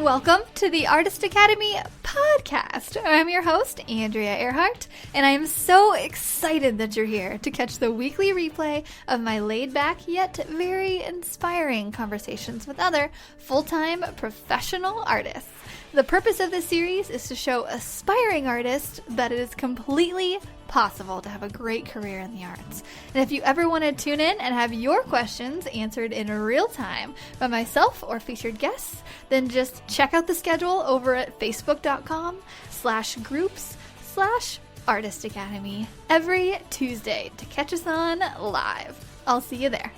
Welcome to the Artist Academy podcast. I'm your host, Andrea Earhart, and I am so excited that you're here to catch the weekly replay of my laid-back yet very inspiring conversations with other full-time professional artists. The purpose of this series is to show aspiring artists that it is completely possible to have a great career in the arts. And if you ever want to tune in and have your questions answered in real time by myself or featured guests, then just check out the schedule over at facebook.com/groups/Artist Academy every Tuesday to catch us on live. I'll see you there.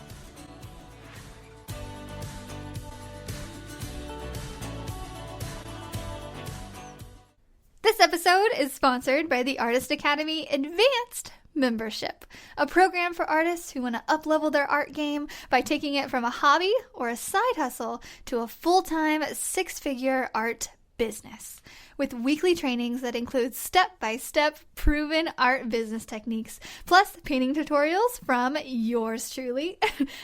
This episode is sponsored by the Artist Academy Advanced Membership, a program for artists who want to up-level their art game by taking it from a hobby or a side hustle to a full-time six-figure art business. With weekly trainings that include step-by-step proven art business techniques, plus painting tutorials from yours truly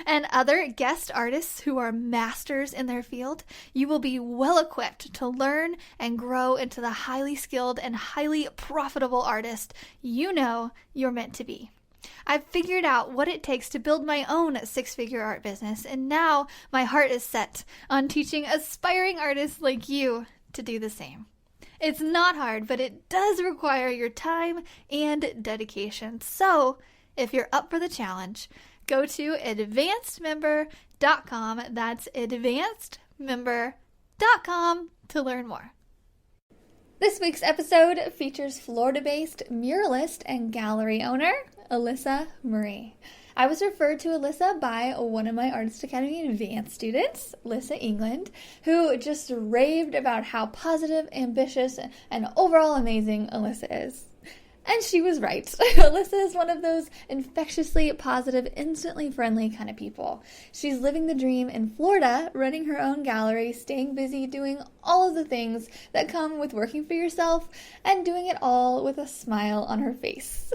and other guest artists who are masters in their field, you will be well equipped to learn and grow into the highly skilled and highly profitable artist you know you're meant to be. I've figured out what it takes to build my own six-figure art business, and now my heart is set on teaching aspiring artists like you to do the same. It's not hard, but it does require your time and dedication. So, if you're up for the challenge, go to advancedmember.com. That's advancedmember.com to learn more. This week's episode features Florida-based muralist and gallery owner, Alyssa Marie. I was referred to Alyssa by one of my Artist Academy Advanced students, Lyssa England, who just raved about how positive, ambitious, and overall amazing Alyssa is. And she was right. Alyssa is one of those infectiously positive, instantly friendly kind of people. She's living the dream in Florida, running her own gallery, staying busy, doing all of the things that come with working for yourself, and doing it all with a smile on her face.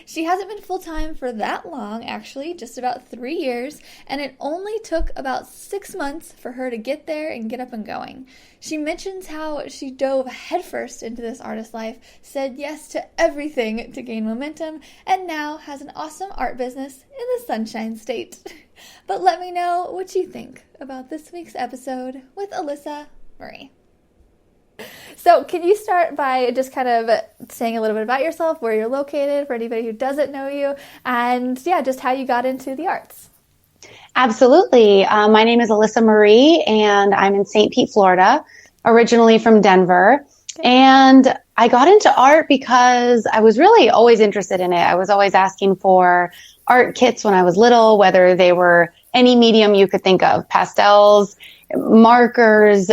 She hasn't been full-time for that long, actually, just about 3 years, and it only took about 6 months for her to get there and get up and going. She mentions how she dove headfirst into this artist life, said yes to everything to gain momentum, and now has an awesome art business in the Sunshine State. But let me know what you think about this week's episode with Alyssa Marie. So can you start by just kind of saying a little bit about yourself, where you're located for anybody who doesn't know you, and just how you got into the arts? Absolutely. My name is Alyssa Marie, and I'm in St. Pete, Florida, originally from Denver. And I got into art because I was really always interested in it. I was always asking for art kits when I was little, whether they were any medium you could think of, pastels, markers,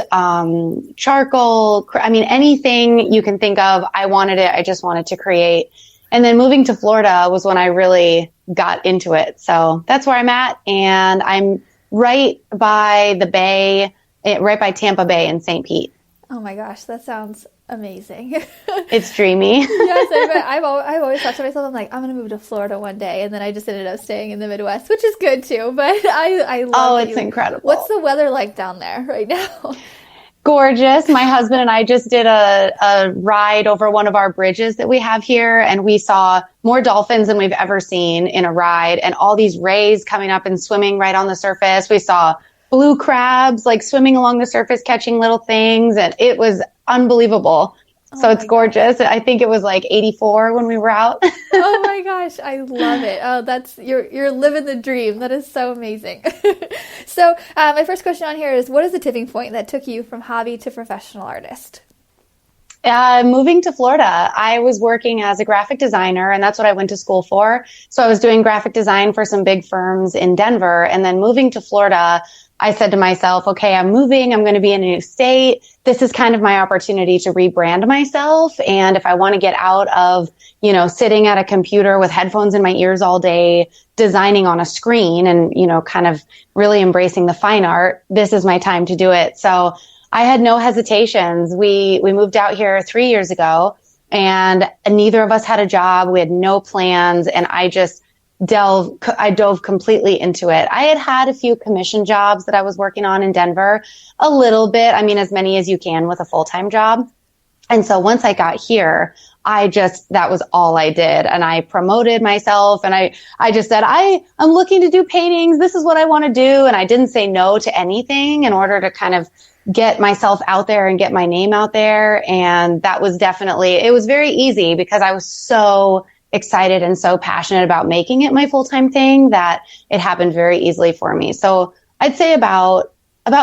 charcoal, anything you can think of. I wanted it. I just wanted to create. And then moving to Florida was when I really got into it. So that's where I'm at. And I'm right by the bay, right by Tampa Bay in St. Pete. Oh my gosh, that sounds amazing. It's dreamy. Yes, I've always thought to myself, I'm like, I'm going to move to Florida one day. And then I just ended up staying in the Midwest, which is good too. But I love it. Oh, it's incredible. What's the weather like down there right now? Gorgeous. My husband and I just did a ride over one of our bridges that we have here, and we saw more dolphins than we've ever seen in a ride, and all these rays coming up and swimming right on the surface. We saw blue crabs like swimming along the surface, catching little things, and it was unbelievable. So it's gorgeous. I think it was like 84 when we were out. Oh my gosh, I love it. Oh, that's you're living the dream. That is so amazing. So my first question on here is, what is the tipping point that took you from hobby to professional artist? Moving to Florida, I was working as a graphic designer, and that's what I went to school for. So I was doing graphic design for some big firms in Denver, and then moving to Florida, I said to myself, okay, I'm moving. I'm going to be in a new state. This is kind of my opportunity to rebrand myself. And if I want to get out of, sitting at a computer with headphones in my ears all day, designing on a screen and, kind of really embracing the fine art, this is my time to do it. So I had no hesitations. We moved out here 3 years ago, and neither of us had a job. We had no plans. And I just I dove completely into it. I had a few commission jobs that I was working on in Denver, a little bit. I mean, as many as you can with a full-time job. And so once I got here, that was all I did. And I promoted myself and I just said, I'm looking to do paintings. This is what I want to do. And I didn't say no to anything in order to kind of get myself out there and get my name out there. And that was it was very easy because I was so excited and so passionate about making it my full-time thing that it happened very easily for me. So I'd say about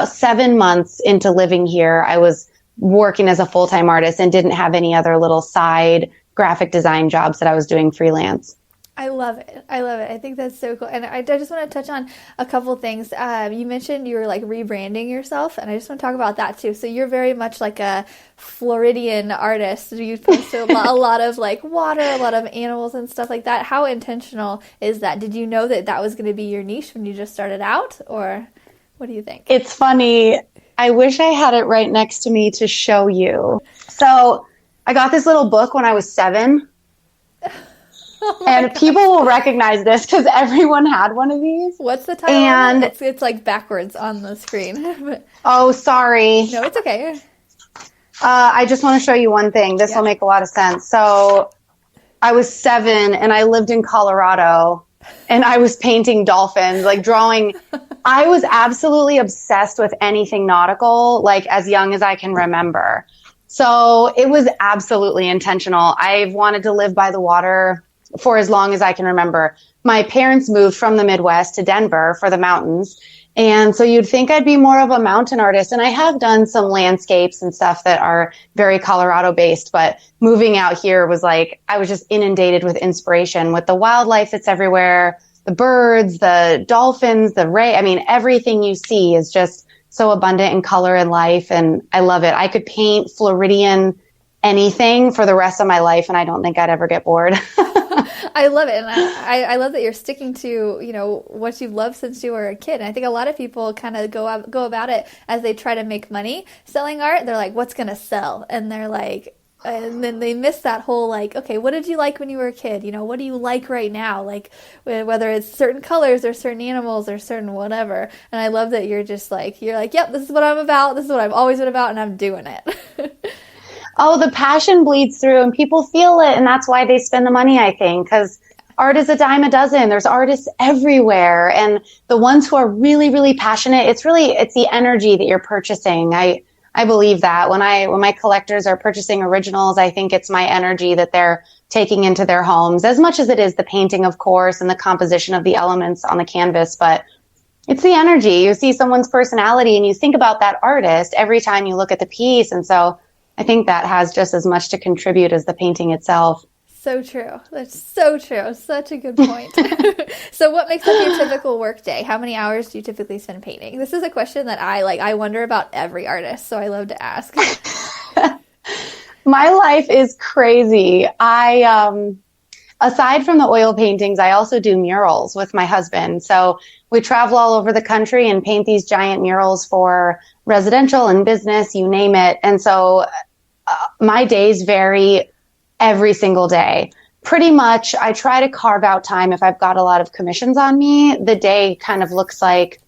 7 months into living here, I was working as a full-time artist and didn't have any other little side graphic design jobs that I was doing freelance. I love it. I think that's so cool. And I just want to touch on a couple things. You mentioned you were like rebranding yourself, and I just want to talk about that too. So you're very much like a Floridian artist. You post a lot of like water, a lot of animals and stuff like that. How intentional is that? Did you know that was going to be your niche when you just started out, or what do you think? It's funny. I wish I had it right next to me to show you. So I got this little book when I was 7. And people will recognize this because everyone had one of these. What's the title? And it's like backwards on the screen. Oh, sorry. No, it's okay. I just want to show you one thing. This will make a lot of sense. So I was 7 and I lived in Colorado and I was painting dolphins, like drawing. I was absolutely obsessed with anything nautical, like as young as I can remember. So it was absolutely intentional. I've wanted to live by the water for as long as I can remember. My parents moved from the Midwest to Denver for the mountains. And so you'd think I'd be more of a mountain artist. And I have done some landscapes and stuff that are very Colorado based, but moving out here was like, I was just inundated with inspiration with the wildlife that's everywhere, the birds, the dolphins, everything you see is just so abundant in color and life. And I love it. I could paint Floridian anything for the rest of my life, and I don't think I'd ever get bored. I love it. And I love that you're sticking to, what you've loved since you were a kid. And I think a lot of people kind of go about it as they try to make money selling art. They're like, what's going to sell? And they're like, and then they miss that whole like, okay, what did you like when you were a kid? What do you like right now? Like whether it's certain colors or certain animals or certain whatever. And I love that you're like, yep, this is what I'm about. This is what I've always been about. And I'm doing it. Oh, the passion bleeds through and people feel it. And that's why they spend the money, I think, because art is a dime a dozen. There's artists everywhere. And the ones who are really, really passionate, it's the energy that you're purchasing. I believe that when my collectors are purchasing originals, I think it's my energy that they're taking into their homes, as much as it is the painting, of course, and the composition of the elements on the canvas. But it's the energy. You see someone's personality and you think about that artist every time you look at the piece. And so I think that has just as much to contribute as the painting itself. So true. That's so true. Such a good point. So what makes up your typical work day? How many hours do you typically spend painting? This is a question that I wonder about every artist, so I love to ask. My life is crazy. Aside from the oil paintings, I also do murals with my husband. So we travel all over the country and paint these giant murals for residential and business, you name it. And so my days vary every single day. Pretty much, I try to carve out time if I've got a lot of commissions on me. The day kind of looks like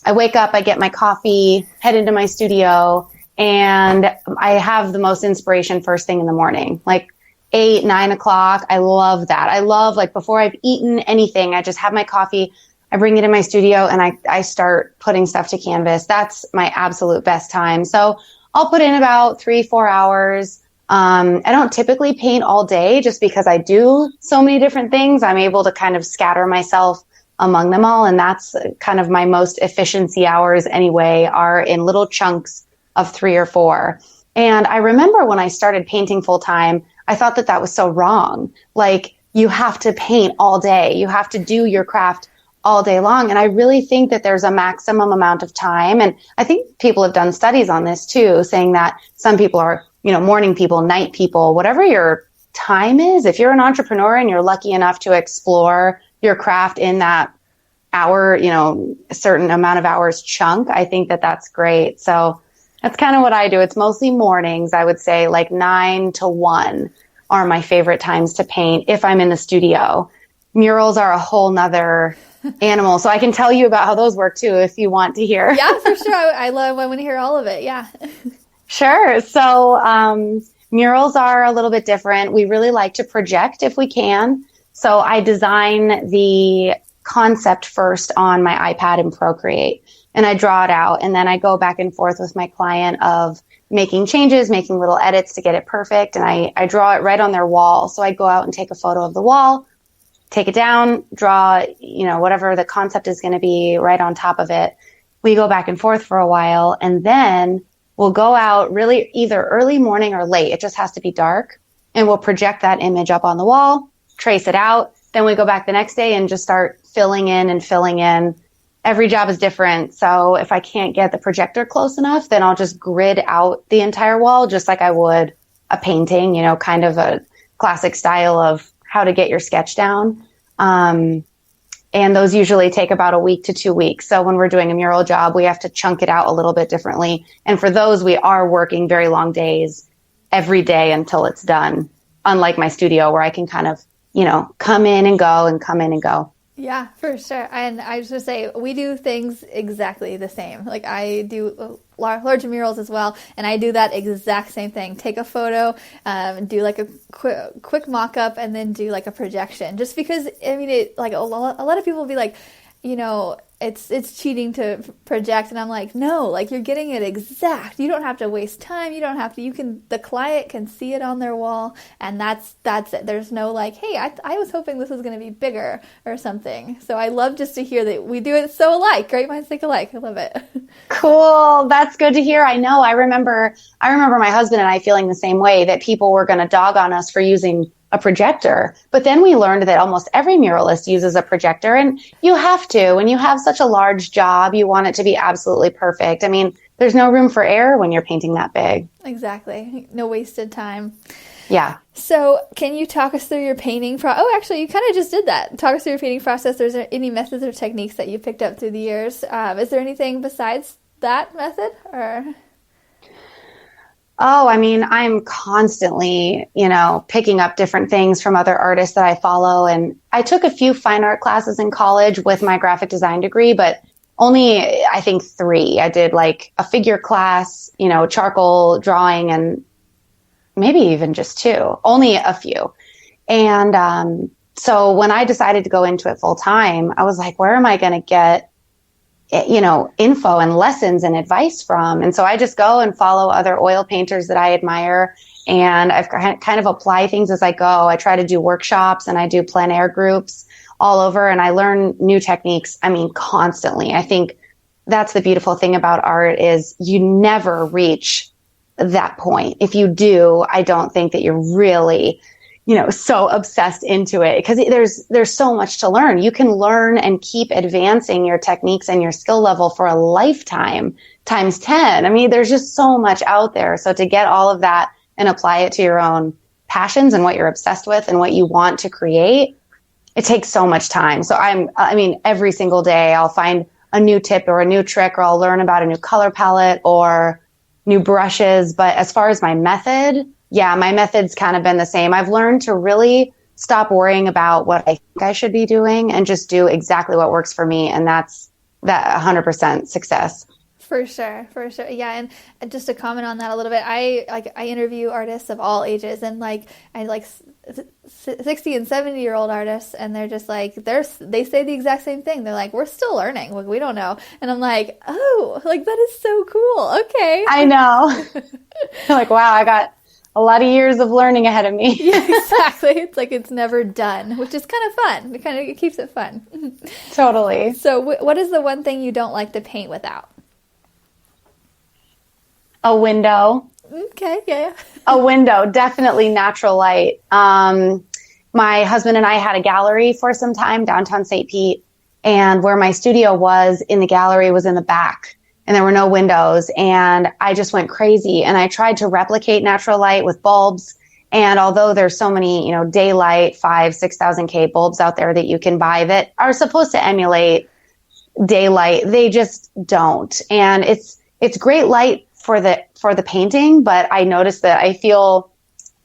I wake up, I get my coffee, head into my studio, and I have the most inspiration first thing in the morning, like 8, 9 o'clock. I love that. I love, like, before I've eaten anything, I just have my coffee, I bring it in my studio, and I start putting stuff to canvas. That's my absolute best time. So I'll put in about 3-4 hours. I don't typically paint all day just because I do so many different things. I'm able to kind of scatter myself among them all. And that's kind of my most efficiency hours anyway, are in little chunks of 3 or 4. And I remember when I started painting full time, I thought that was so wrong. Like, you have to paint all day. You have to do your craft all day long. And I really think that there's a maximum amount of time. And I think people have done studies on this too, saying that some people are, morning people, night people, whatever your time is. If you're an entrepreneur and you're lucky enough to explore your craft in that hour, a certain amount of hours chunk, I think that that's great. So that's kind of what I do. It's mostly mornings. I would say like 9 to 1 are my favorite times to paint if I'm in the studio. murals are a whole nother animal. So I can tell you about how those work too, if you want to hear. Yeah, for sure. I want to hear all of it. Yeah. Sure. So murals are a little bit different. We really like to project if we can. So I design the concept first on my iPad in Procreate, and I draw it out, and then I go back and forth with my client of making changes, making little edits to get it perfect. And I draw it right on their wall. So I go out and take a photo of the wall, take it down, draw, whatever the concept is going to be right on top of it. We go back and forth for a while, and then we'll go out really either early morning or late. It just has to be dark, and we'll project that image up on the wall, trace it out. Then we go back the next day and just start filling in. Every job is different. So if I can't get the projector close enough, then I'll just grid out the entire wall, just like I would a painting, kind of a classic style of how to get your sketch down. And those usually take about a week to 2 weeks. So when we're doing a mural job, we have to chunk it out a little bit differently. And for those, we are working very long days every day until it's done. Unlike my studio where I can kind of, come in and go. Yeah, for sure. And I was going to say, we do things exactly the same. Like I do large murals as well, and I do that exact same thing. Take a photo, do like a quick mock-up, and then do like a projection. Just because, like a lot of people will be like, it's cheating to project, and I'm like, no, like you're getting it exact. You don't have to waste time. The client can see it on their wall, and that's it. There's no like, hey, I was hoping this was going to be bigger or something. So I love just to hear that we do it so alike. Great minds think alike. I love it. Cool. That's good to hear. I know. I remember my husband and I feeling the same way, that people were going to dog on us for using a projector. But then we learned that almost every muralist uses a projector, and you have to. When you have such a large job, you want it to be absolutely perfect. There's no room for error when you're painting that big. Exactly. No wasted time. Yeah. So can you talk us through your painting actually, you kind of just did that. Talk us through your painting process. Is there any methods or techniques that you picked up through the years? Is there anything besides that method, or? Oh, I'm constantly, picking up different things from other artists that I follow. And I took a few fine art classes in college with my graphic design degree, but only, I think 3. I did like a figure class, charcoal drawing, and maybe even just 2, only a few. And so when I decided to go into it full time, I was like, where am I going to get info and lessons and advice from? And so I just go and follow other oil painters that I admire, and I've kind of apply things as I go. I try to do workshops, and I do plein air groups all over, and I learn new techniques, constantly. I think that's the beautiful thing about art is you never reach that point. If you do, I don't think that you're really so obsessed into it, because there's so much to learn. You can learn and keep advancing your techniques and your skill level for a lifetime times 10. There's just so much out there. So to get all of that and apply it to your own passions and what you're obsessed with and what you want to create, it takes so much time. So every single day I'll find a new tip or a new trick, or I'll learn about a new color palette or new brushes. But as far as my method, my method's kind of been the same. I've learned to really stop worrying about what I think I should be doing and just do exactly what works for me. And that's that 100% success. For sure. Yeah. And just to comment on that a little bit, I interview artists of all ages, and I 60 and 70-year-old artists, and they're just like, they say the exact same thing. They're like, we're still learning. Like, we don't know. And I'm like, oh, like that is so cool. Okay. I know. Like, wow, I got a lot of years of learning ahead of me. Yeah, exactly. It's like it's never done, which is kind of fun. It keeps it fun. Totally. So what is the one thing you don't like to paint without? A window. Okay, yeah. A window, definitely natural light. My husband and I had a gallery for some time downtown St. Pete, and where my studio was in the gallery was in the back. And there were no windows, and I just went crazy. And I tried to replicate natural light with bulbs. And although there's so many, daylight, 5,000-6,000 K bulbs out there that you can buy that are supposed to emulate daylight, they just don't. And it's great light for the painting, but I noticed that I feel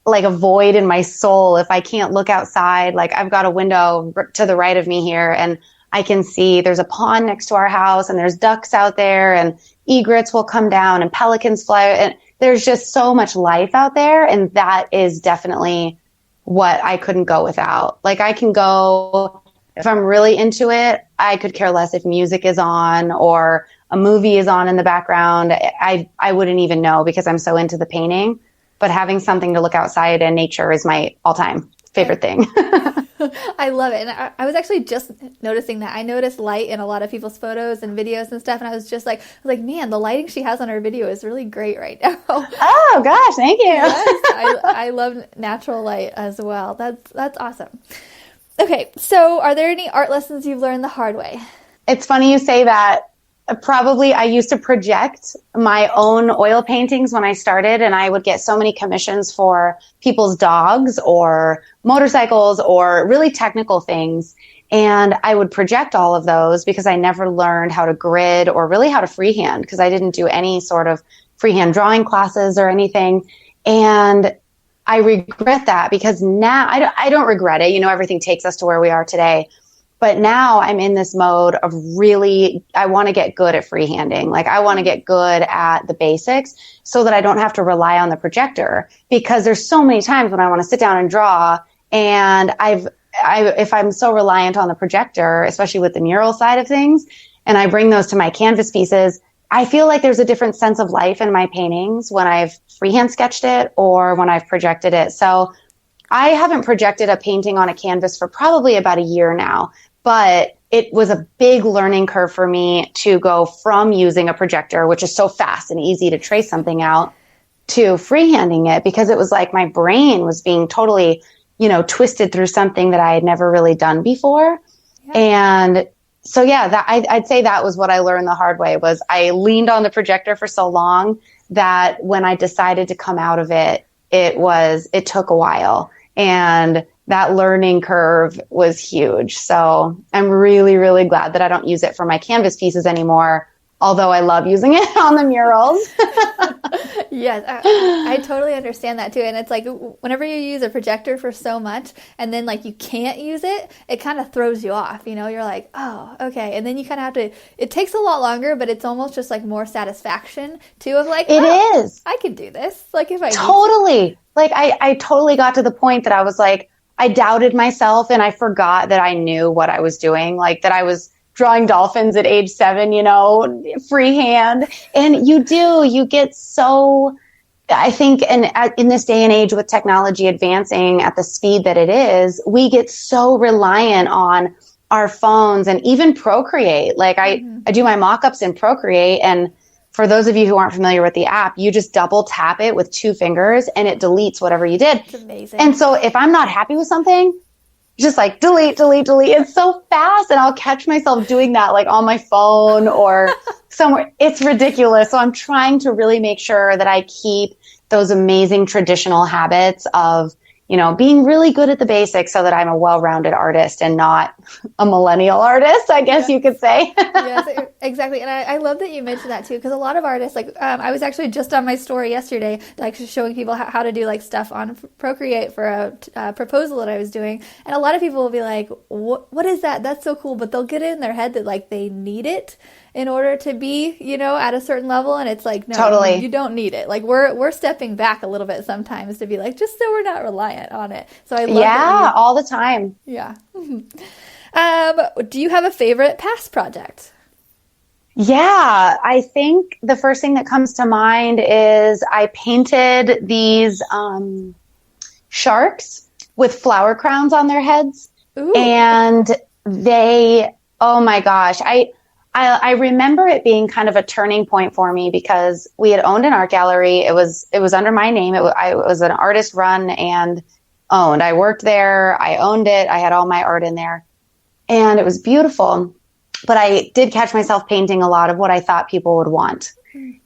like a void in my soul if I can't look outside. Like I've got a window to the right of me here, and I can see there's a pond next to our house, and there's ducks out there, and egrets will come down and pelicans fly. And there's just so much life out there. And that is definitely what I couldn't go without. Like I can go, if I'm really into it, I could care less if music is on or a movie is on in the background. I wouldn't even know because I'm so into the painting. But having something to look outside and nature is my all-time favorite thing. I love it. And I was actually just noticing that. I noticed light in a lot of people's photos and videos and stuff. And I was like, man, the lighting she has on her video is really great right now. Oh, gosh. Thank you. Yes, I love natural light as well. That's awesome. Okay. So are there any art lessons you've learned the hard way? It's funny you say that. Probably I used to project my own oil paintings when I started, and I would get so many commissions for people's dogs or motorcycles or really technical things. And I would project all of those because I never learned how to grid or really how to freehand because I didn't do any sort of freehand drawing classes or anything. And I regret that because now I don't regret it. You know, everything takes us to where we are today. But now I'm in this mode of really, I want to get good at freehanding. Like I want to get good at the basics so that I don't have to rely on the projector because there's so many times when I want to sit down and draw and if I'm so reliant on the projector, especially with the mural side of things, and I bring those to my canvas pieces, I feel like there's a different sense of life in my paintings when I've freehand sketched it or when I've projected it. So I haven't projected a painting on a canvas for probably about a year now. But it was a big learning curve for me to go from using a projector, which is so fast and easy to trace something out, to freehanding it because it was like my brain was being totally, twisted through something that I had never really done before. Yeah. And so, yeah, I'd say that was what I learned the hard way was I leaned on the projector for so long that when I decided to come out of it, it took a while. And that learning curve was huge. So I'm really, really glad that I don't use it for my canvas pieces anymore, although I love using it on the murals. Yes, I totally understand that too. And it's like whenever you use a projector for so much and then like you can't use it, it kind of throws you off. You're like, oh, okay. And then you kind of have to, it takes a lot longer, but it's almost just like more satisfaction too of like, it is. I can do this. Like if I totally, like I totally got to the point that I was like, I doubted myself and I forgot that I knew what I was doing, like that I was drawing dolphins at age 7, freehand. And you get so, I think, and in this day and age with technology advancing at the speed that it is, we get so reliant on our phones and even Procreate. Like I do my mock-ups in Procreate, and for those of you who aren't familiar with the app, you just double tap it with 2 fingers and it deletes whatever you did. It's amazing. And so if I'm not happy with something, just like delete, delete, delete. It's so fast. And I'll catch myself doing that like on my phone or somewhere. It's ridiculous. So I'm trying to really make sure that I keep those amazing traditional habits of, being really good at the basics so that I'm a well-rounded artist and not a millennial artist, I guess you could say. Yes, exactly. And I love that you mentioned that too, because a lot of artists, like I was actually just on my story yesterday, like showing people how to do like stuff on Procreate for a proposal that I was doing. And a lot of people will be like, what is that? That's so cool. But they'll get it in their head that like they need it in order to be, at a certain level. And it's like, no, totally. You don't need it. Like we're stepping back a little bit sometimes to be like, just so we're not reliant on it. So I love all the time. Yeah. Do you have a favorite past project? Yeah, I think the first thing that comes to mind is I painted these sharks with flower crowns on their heads. Ooh. And they, oh my gosh, I remember it being kind of a turning point for me because we had owned an art gallery. It was under my name. It was an artist run and owned. I worked there. I owned it. I had all my art in there and it was beautiful. But I did catch myself painting a lot of what I thought people would want.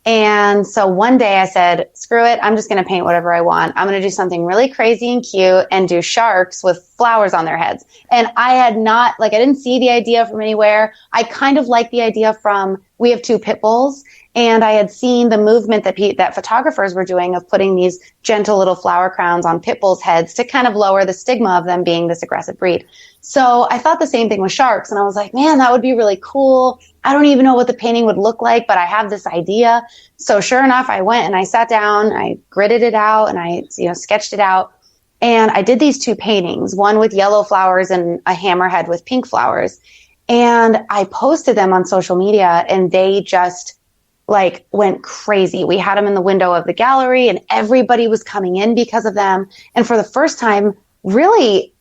And so one day I said, screw it. I'm just going to paint whatever I want. I'm going to do something really crazy and cute and do sharks with flowers on their heads. And I had not, I didn't see the idea from anywhere. I kind of liked the idea from, we have 2 pit bulls. And I had seen the movement that photographers were doing of putting these gentle little flower crowns on pit bulls' heads to kind of lower the stigma of them being this aggressive breed. So I thought the same thing with sharks. And I was like, man, that would be really cool. I don't even know what the painting would look like, but I have this idea. So sure enough, I went and I sat down, I gridded it out and I, sketched it out. And I did these 2 paintings, one with yellow flowers and a hammerhead with pink flowers. And I posted them on social media and they just went crazy. We had them in the window of the gallery and everybody was coming in because of them. And for the first time, really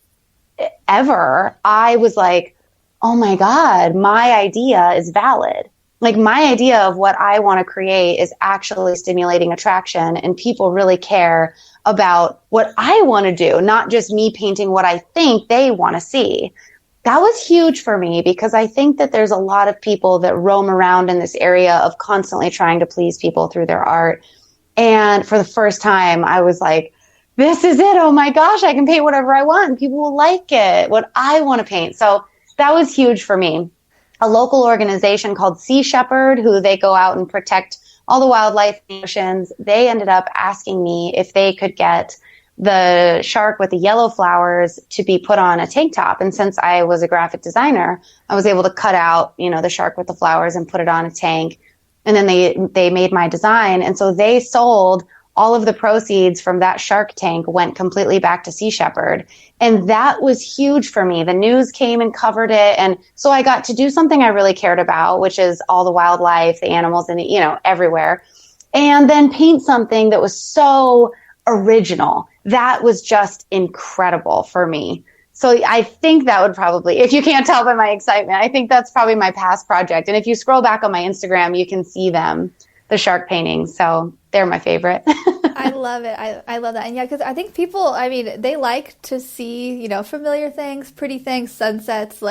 ever, I was like, oh my God, my idea is valid. My idea of what I want to create is actually stimulating attraction and people really care about what I want to do, not just me painting what I think they want to see. That was huge for me because I think that there's a lot of people that roam around in this area of constantly trying to please people through their art. And for the first time, I was like, this is it. Oh my gosh, I can paint whatever I want and people will like it, what I want to paint. So that was huge for me. A local organization called Sea Shepherd, who they go out and protect all the wildlife in the oceans, they ended up asking me if they could get the shark with the yellow flowers to be put on a tank top. And since I was a graphic designer, I was able to cut out, the shark with the flowers and put it on a tank. And then they made my design. And so they sold all of the proceeds from that shark tank went completely back to Sea Shepherd. And that was huge for me. The news came and covered it. And so I got to do something I really cared about, which is all the wildlife, the animals, and, everywhere. And then paint something that was so original. That was just incredible for me. So I think that would probably, if you can't tell by my excitement, I think that's probably my past project. And if you scroll back on my Instagram, you can see them, the shark paintings. So they're my favorite. I love it. I love that. And yeah, because I think people, they like to see, familiar things, pretty things, sunsets,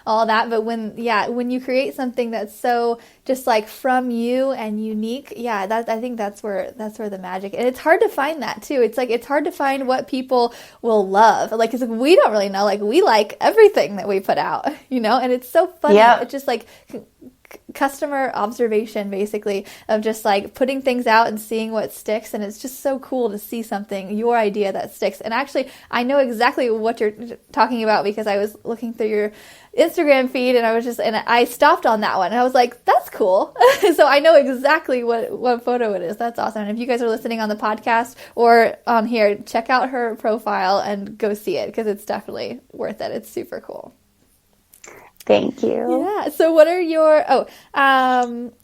all that. But when you create something that's so just from you and unique, I think that's where the magic, and it's hard to find that too. It's hard to find what people will love. Cause we don't really know, we like everything that we put out, and it's so funny. Yeah. It's just customer observation basically of just putting things out and seeing what sticks, and it's just so cool to see something, your idea, that sticks. And actually I know exactly what you're talking about because I was looking through your Instagram feed and I stopped on that one and I was like, that's cool. So I know exactly what photo it is. That's awesome. And if you guys are listening on the podcast or on here, check out her profile and go see it because it's definitely worth it. It's super cool. Thank you. Yeah. So what are your,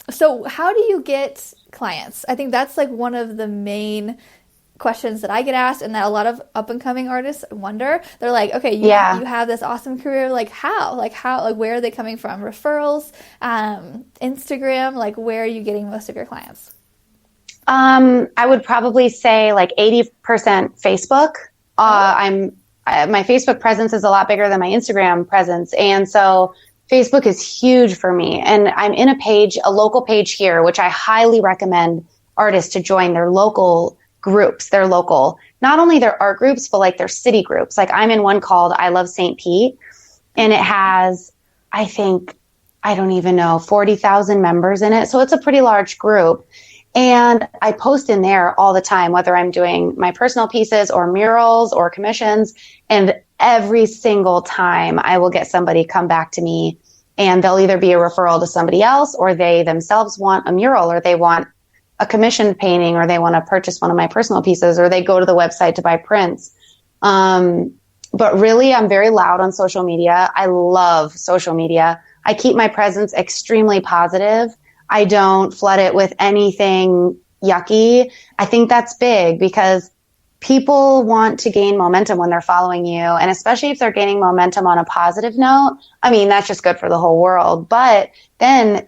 so how do you get clients? I think that's one of the main questions that I get asked and that a lot of up and coming artists wonder. They're like, okay, you have this awesome career. How, where are they coming from? Referrals, Instagram, where are you getting most of your clients? I would probably say 80% Facebook. My Facebook presence is a lot bigger than my Instagram presence. And so Facebook is huge for me. And I'm in a local page here, which I highly recommend artists to join their local groups. Their local, not only their art groups, but their city groups. I'm in one called I Love St. Pete, and it has, I think, I don't even know, 40,000 members in it. So it's a pretty large group. And I post in there all the time, whether I'm doing my personal pieces or murals or commissions. And every single time I will get somebody come back to me and they'll either be a referral to somebody else or they themselves want a mural or they want a commissioned painting or they want to purchase one of my personal pieces or they go to the website to buy prints. But really, I'm very loud on social media. I love social media. I keep my presence extremely positive. I don't flood it with anything yucky. I think that's big because people want to gain momentum when they're following you. And especially if they're gaining momentum on a positive note, that's just good for the whole world. But then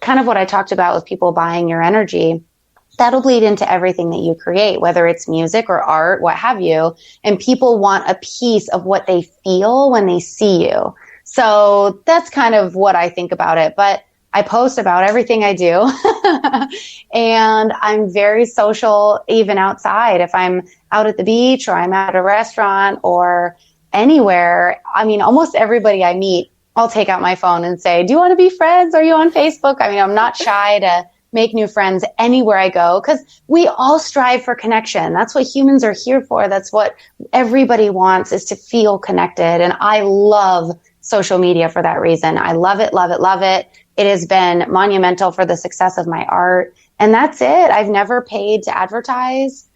kind of what I talked about with people buying your energy, that'll bleed into everything that you create, whether it's music or art, what have you. And people want a piece of what they feel when they see you. So that's kind of what I think about it. But I post about everything I do. And I'm very social even outside. If I'm out at the beach or I'm at a restaurant or anywhere, I mean, almost everybody I meet, I'll take out my phone and say, do you want to be friends? Are you on Facebook? I mean, I'm not shy to make new friends anywhere I go because we all strive for connection. That's what humans are here for. That's what everybody wants, is to feel connected. And I love social media for that reason. I love it, love it, love it. It has been monumental for the success of my art. And that's it. I've never paid to advertise.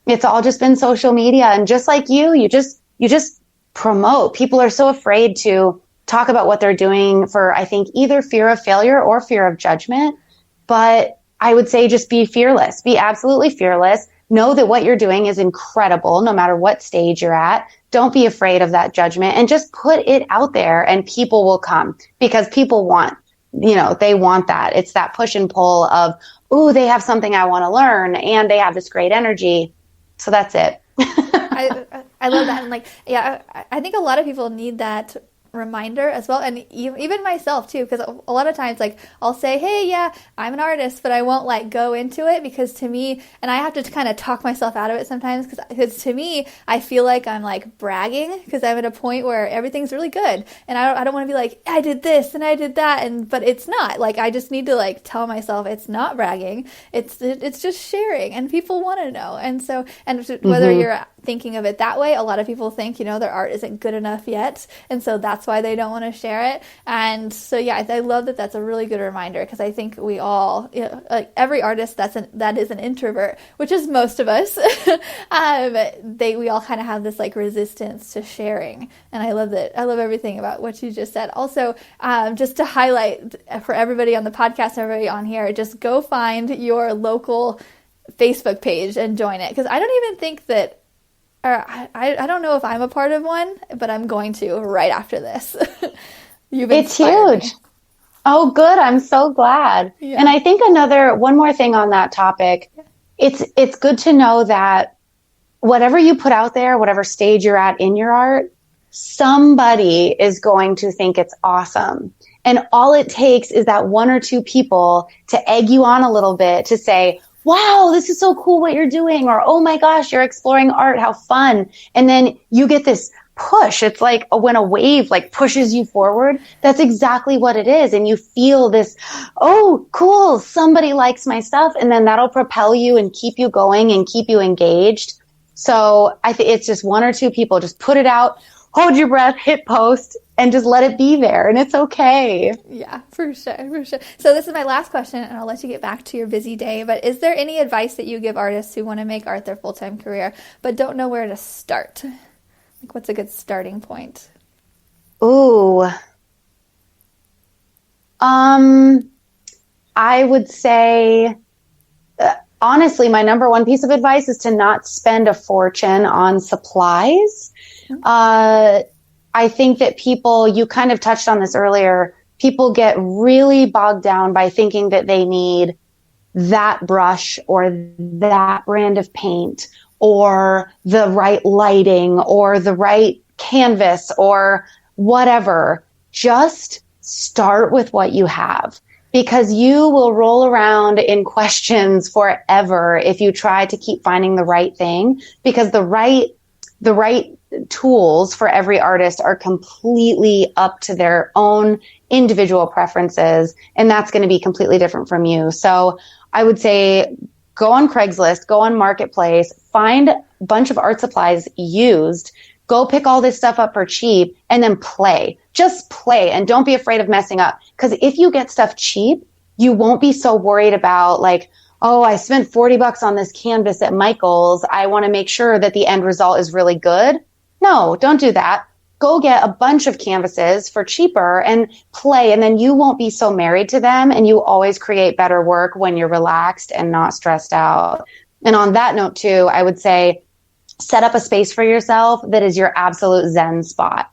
It's all just been social media. And just like you just promote. People are so afraid to talk about what they're doing for, I think, either fear of failure or fear of judgment. But I would say just be fearless. Be absolutely fearless. Know that what you're doing is incredible, no matter what stage you're at. Don't be afraid of that judgment and just put it out there and people will come because people want, they want that. It's that push and pull of, ooh, they have something I want to learn and they have this great energy. So that's it. I love that. And I think a lot of people need that reminder as well, and even myself too, because a lot of times I'll say, hey, yeah, I'm an artist, but I won't go into it because to me, and I have to kind of talk myself out of it sometimes because to me I feel like I'm bragging because I'm at a point where everything's really good and I don't want to be like, I did this and I did that, but it's not. I just need to tell myself it's not bragging, it's just sharing, and people want to know. And so, and whether you're thinking of it that way, a lot of people think their art isn't good enough yet, and so that's why they don't want to share it. And so yeah, I love that. That's a really good reminder because I think we all, every artist that is an introvert, which is most of us, we all kind of have this resistance to sharing. And I love that. I love everything about what you just said. Also, just to highlight for everybody on the podcast, everybody on here, just go find your local Facebook page and join it, because I don't even think that, or I don't know if I'm a part of one, but I'm going to right after this. It's huge. Me. Oh, good. I'm so glad. Yeah. And I think one more thing on that topic, it's good to know that whatever you put out there, whatever stage you're at in your art, somebody is going to think it's awesome. And all it takes is that one or two people to egg you on a little bit to say, wow, this is so cool what you're doing, or, oh my gosh, you're exploring art, how fun. And then you get this push. It's like when a wave pushes you forward. That's exactly what it is. And you feel this, oh, cool, somebody likes my stuff. And then that'll propel you and keep you going and keep you engaged. So I think it's just one or two people. Just put it out, hold your breath, hit post, and just let it be there. And it's okay. Yeah, for sure, for sure. So this is my last question, and I'll let you get back to your busy day. But is there any advice that you give artists who want to make art their full-time career, but don't know where to start? What's a good starting point? Ooh. I would say, honestly, my number one piece of advice is to not spend a fortune on supplies. Mm-hmm. I think that people, you kind of touched on this earlier, people get really bogged down by thinking that they need that brush or that brand of paint or the right lighting or the right canvas or whatever. Just start with what you have, because you will roll around in questions forever if you try to keep finding the right thing, because the right tools for every artist are completely up to their own individual preferences, and that's going to be completely different from you. So I would say go on Craigslist, go on Marketplace, find a bunch of art supplies used, go pick all this stuff up for cheap, and then play. Just play, and don't be afraid of messing up. Because if you get stuff cheap, you won't be so worried about oh, I spent $40 on this canvas at Michael's. I want to make sure that the end result is really good. No, don't do that. Go get a bunch of canvases for cheaper and play, and then you won't be so married to them, and you always create better work when you're relaxed and not stressed out. And on that note too, I would say set up a space for yourself that is your absolute Zen spot.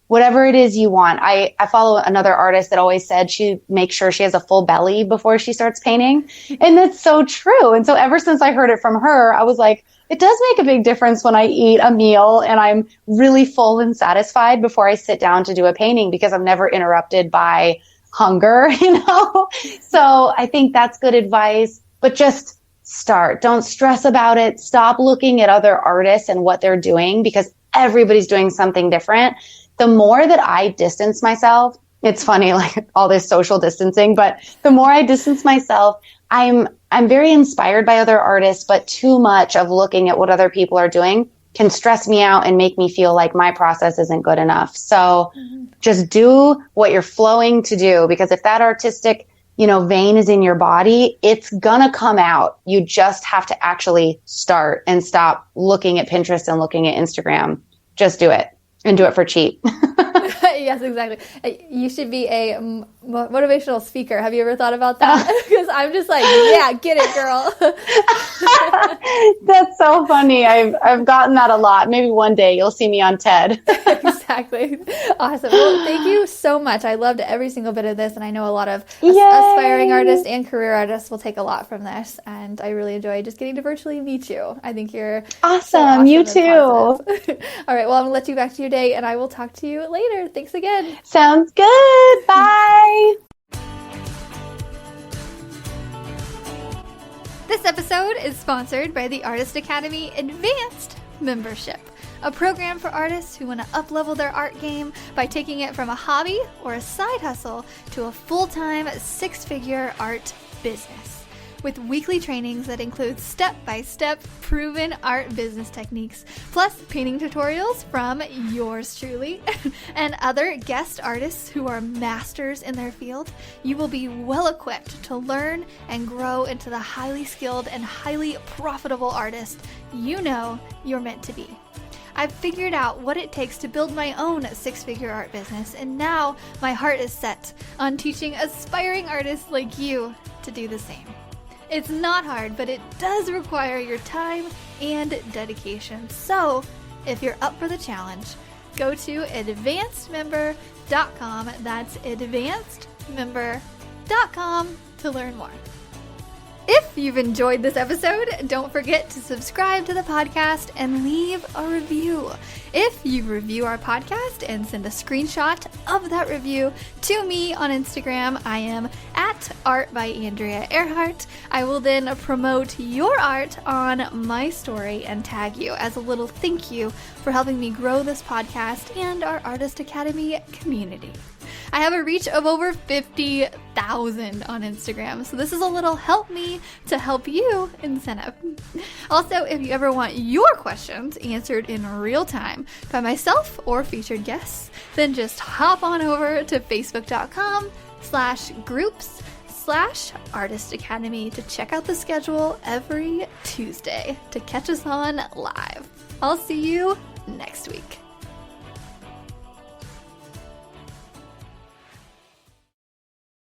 Whatever it is you want. I follow another artist that always said she makes sure she has a full belly before she starts painting. And that's so true. And so ever since I heard it from her, I was like, it does make a big difference when I eat a meal and I'm really full and satisfied before I sit down to do a painting, because I'm never interrupted by hunger, So I think that's good advice, but just start. Don't stress about it. Stop looking at other artists and what they're doing because everybody's doing something different. The more that I distance myself, it's funny, like all this social distancing, but the more I distance myself, I'm very inspired by other artists, but too much of looking at what other people are doing can stress me out and make me feel like my process isn't good enough. So just do what you're flowing to do, because if that artistic, vein is in your body, it's gonna come out. You just have to actually start and stop looking at Pinterest and looking at Instagram. Just do it and do it for cheap. Yes, exactly. You should be a motivational speaker. Have you ever thought about that? Because I'm just like, yeah, get it, girl. That's so funny. I've gotten that a lot. Maybe one day you'll see me on TED. Exactly. Awesome. Well, thank you so much. I loved every single bit of this, and I know a lot of aspiring artists and career artists will take a lot from this, and I really enjoyed just getting to virtually meet you. I think you're awesome. You too. All right. Well, I'm going to let you back to your day, and I will talk to you later. Thanks again. Sounds good. Bye. This episode is sponsored by the Artist Academy Advanced Membership, a program for artists who want to up-level their art game by taking it from a hobby or a side hustle to a full-time six-figure art business. With weekly trainings that include step-by-step proven art business techniques, plus painting tutorials from yours truly and other guest artists who are masters in their field, you will be well equipped to learn and grow into the highly skilled and highly profitable artist you're meant to be. I've figured out what it takes to build my own six-figure art business, and now my heart is set on teaching aspiring artists like you to do the same. It's not hard, but it does require your time and dedication. So, if you're up for the challenge, go to advancedmember.com. That's advancedmember.com to learn more. If you've enjoyed this episode, don't forget to subscribe to the podcast and leave a review. If you review our podcast and send a screenshot of that review to me on Instagram, I am at Art by Andrea Earhart. I will then promote your art on my story and tag you as a little thank you for helping me grow this podcast and our Artist Academy community. I have a reach of over 50,000 on Instagram, so this is a little help me to help you incentive. Also, if you ever want your questions answered in real time by myself or featured guests, then just hop on over to facebook.com/groups/Artist Academy to check out the schedule every Tuesday to catch us on live. I'll see you next week.